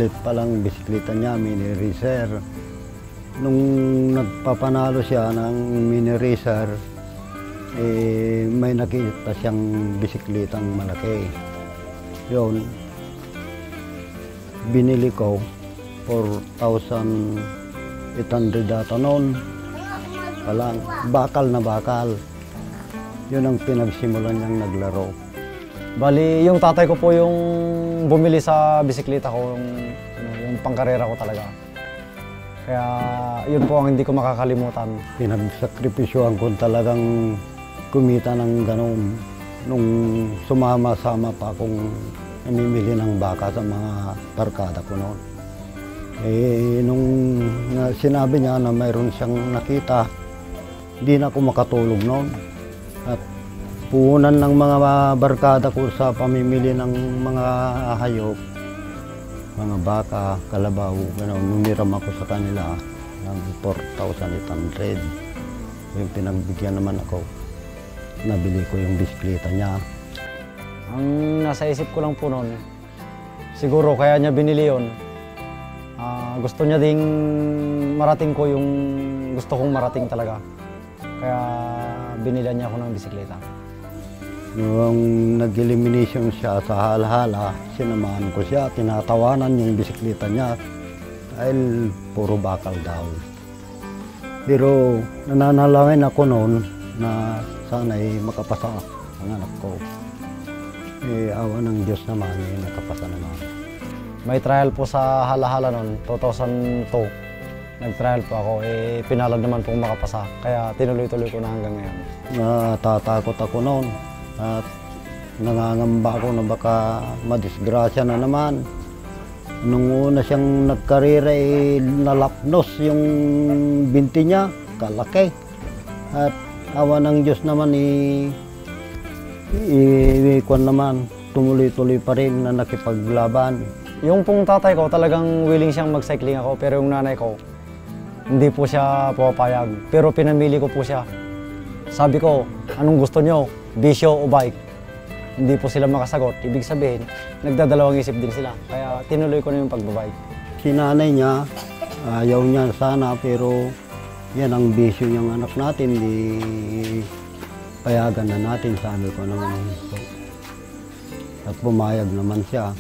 Maliit pa lang bisikleta niya, mini racer. Nung nagpapanalo siya ng mini racer, may nakita siyang bisikletang malaki. Yun, binili ko 4,800 data noon. Palang, bakal na bakal. Yun ang pinagsimulan niyang naglaro. Bali, yung tatay ko po yung bumili sa bisikleta ko, yung pangkarera ko talaga. Kaya yun po ang hindi ko makakalimutan. Pinagsakripisyohan ko talagang kumita ng gano'n nung sumama-sama pa akong namimili ng baka sa mga barkada ko noon. Nung sinabi niya na mayroon siyang nakita, hindi na ako makatulog noon. At puhunan ng mga barkada ko sa pamimili ng mga hayop, mga baka, kalabaw, gano'n. Numiram ako sa kanila ng 4,800. Yung pinagbigyan naman ako, nabili ko yung bisikleta niya. Ang nasa isip ko lang po noon, siguro kaya niya binili yun. Gusto niya ding marating ko yung gusto kong marating talaga. Kaya binilan niya ako ng bisikleta. Nung nag-elimination siya sa Halhala, sinamahan ko siya, tinatawanan yung bisikleta niya dahil puro bakal daw. Pero nananalangin ako noon na sana'y makapasa ang anak ko. Awa ng Diyos naman, nakapasa naman. May trial po sa Halahala noon, 2002. Nag-trial po ako, pinalad naman pong makapasa. Kaya tinuloy-tuloy ko na hanggang ngayon. Natatakot ako noon at nangangamba ako na baka madisgrasya na naman. Nung una siyang nagkarera, nalapnos yung binti niya, kalaki. At awa ng Diyos naman, kwan naman, tumuloy-tuloy pa rin na nakipaglaban. Yung pong tatay ko, talagang willing siyang mag-cycling ako, pero yung nanay ko, hindi po siya pumapayag. Pero pinamili ko po siya. Sabi ko, anong gusto nyo? Bisyo o bike? Hindi po sila makasagot. Ibig sabihin, nagdadalawang isip din sila. Kaya tinuloy ko na yung pagbabike. Si nanay niya, ayaw niya sana, pero yan ang bisyo niyang anak natin, di payagan na natin, sabi ko naman. At pumayag naman siya.